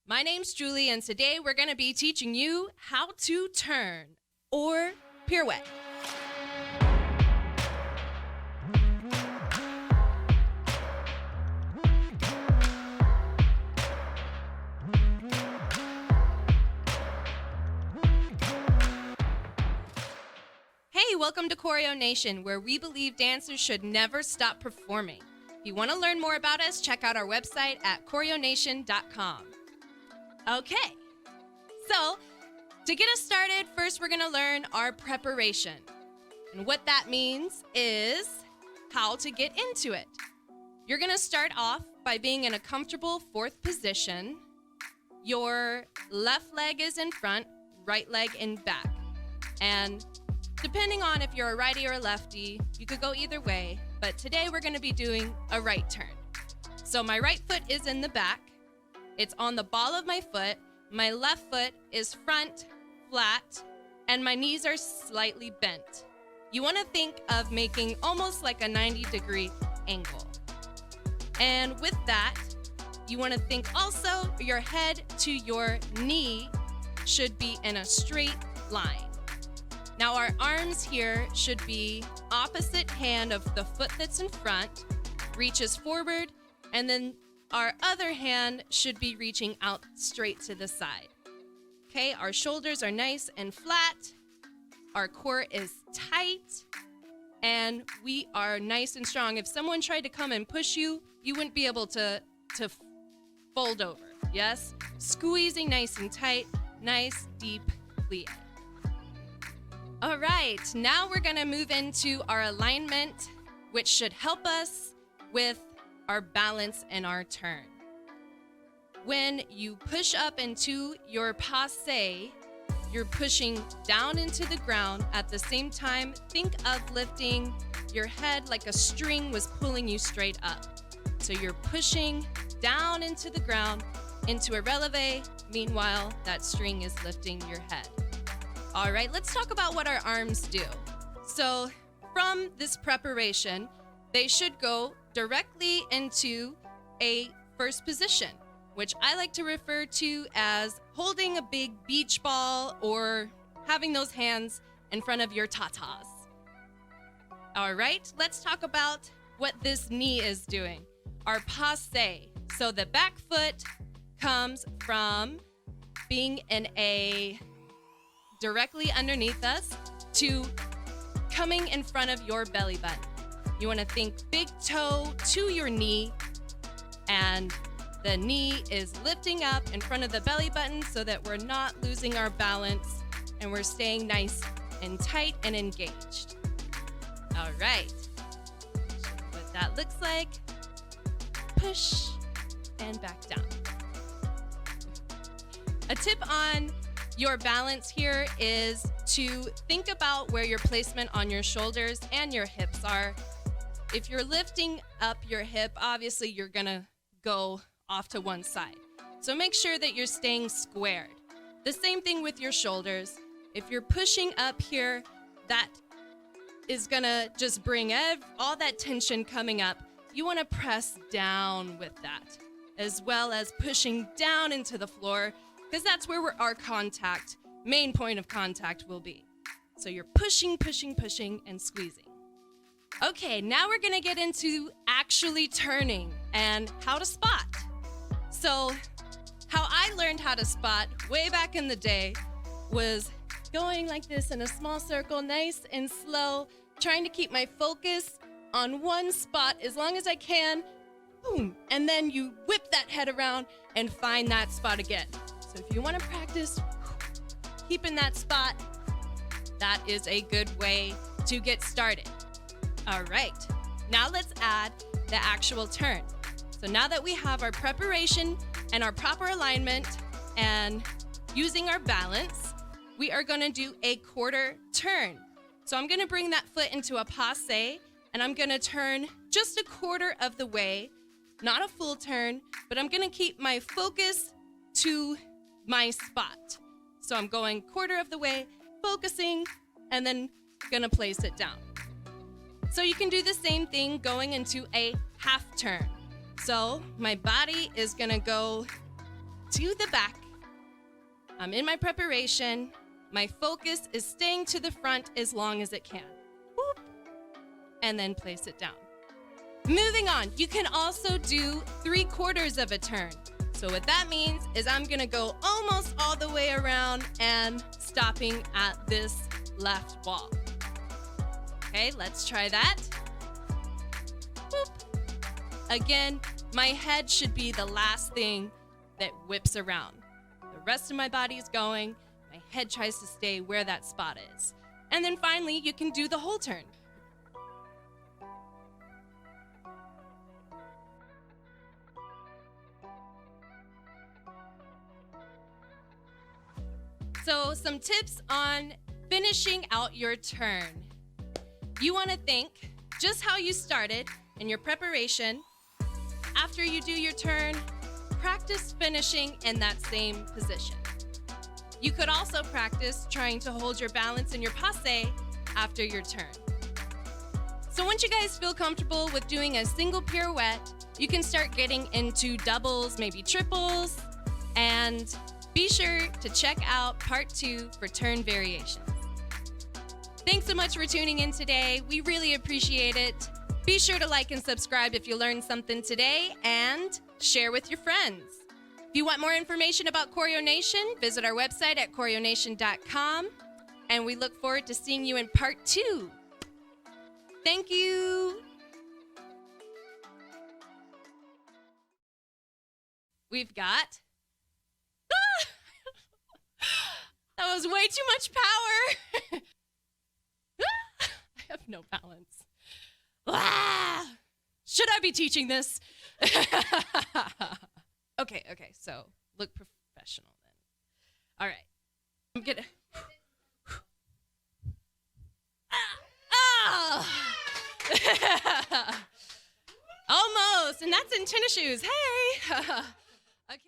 My name's Julie, and today we're going to be teaching you how to turn or pirouette. Hey, welcome to Choreo Nation, where we believe dancers should never stop performing. If you want to learn more about us, check out our website at choreonation.com. Okay, so to get us started, first we're going to learn our preparation. And what that means is how to get into it. You're going to start off by being in a comfortable fourth position. Your left leg is in front, right leg in back. And depending on if you're a righty or a lefty, you could go either way, but today we're going to be doing a right turn. So my right foot is in the back. It's on the ball of my foot. My left foot is front, flat, and my knees are slightly bent. You want to think of making almost like a 90-degree angle. And with that, you want to think also your head to your knee should be in a straight line. Now our arms here should be opposite hand of the foot that's in front, reaches forward, and then our other hand should be reaching out straight to the side. Okay, our shoulders are nice and flat, our core is tight, and we are nice and strong. If someone tried to come and push you, you wouldn't be able to fold over, yes? Squeezing nice and tight, nice, deep plie. All right, now we're gonna move into our alignment, which should help us with our balance and our turn. When you push up into your passe, you're pushing down into the ground. At the same time, think of lifting your head like a string was pulling you straight up. So you're pushing down into the ground, into a releve. Meanwhile, that string is lifting your head. All right, let's talk about what our arms do. So from this preparation, they should go directly into a first position, which I like to refer to as holding a big beach ball or having those hands in front of your tatas. All right, let's talk about what this knee is doing. Our passe. So the back foot comes from being in a directly underneath us to coming in front of your belly button. You want to think big toe to your knee, and the knee is lifting up in front of the belly button so that we're not losing our balance and we're staying nice and tight and engaged. All right. What that looks like, push and back down. A tip on your balance here is to think about where your placement on your shoulders and your hips are. If you're lifting up your hip, obviously you're gonna go off to one side. So make sure that you're staying squared. The same thing with your shoulders. If you're pushing up here, that is gonna just bring all that tension coming up. You wanna press down with that, as well as pushing down into the floor, because that's where our main point of contact will be. So you're pushing, pushing, pushing, and squeezing. Okay, now we're gonna get into actually turning and how to spot. So how I learned how to spot way back in the day was going like this in a small circle, nice and slow, trying to keep my focus on one spot as long as I can, boom, and then you whip that head around and find that spot again. So if you want to practice keeping that spot, that is a good way to get started. All right, now let's add the actual turn. So now that we have our preparation and our proper alignment and using our balance, we are gonna do a quarter turn. So I'm gonna bring that foot into a passe and I'm gonna turn just a quarter of the way, not a full turn, but I'm gonna keep my focus to my spot. So I'm going quarter of the way, focusing, and then gonna place it down. So you can do the same thing going into a half turn. So my body is gonna go to the back. I'm in my preparation. My focus is staying to the front as long as it can. Whoop. And then place it down. Moving on, you can also do 3/4 of a turn. So what that means is I'm gonna go almost all the way around and stopping at this left wall. Okay, let's try that. Boop. Again, my head should be the last thing that whips around. The rest of my body's going, my head tries to stay where that spot is. And then finally, you can do the whole turn. So some tips on finishing out your turn. You want to think just how you started in your preparation. After you do your turn, practice finishing in that same position. You could also practice trying to hold your balance in your passe after your turn. So once you guys feel comfortable with doing a single pirouette, you can start getting into doubles, maybe triples, and be sure to check out part 2 for turn variations. Thanks so much for tuning in today. We really appreciate it. Be sure to like and subscribe if you learned something today, and share with your friends. If you want more information about Choreo Nation, visit our website at choreonation.com, and we look forward to seeing you in part 2. Thank you. We've got... That was way too much power. I have no balance. Should I be teaching this? Okay, so look professional then. All right, I'm gonna. Almost, and that's in tennis shoes. Hey.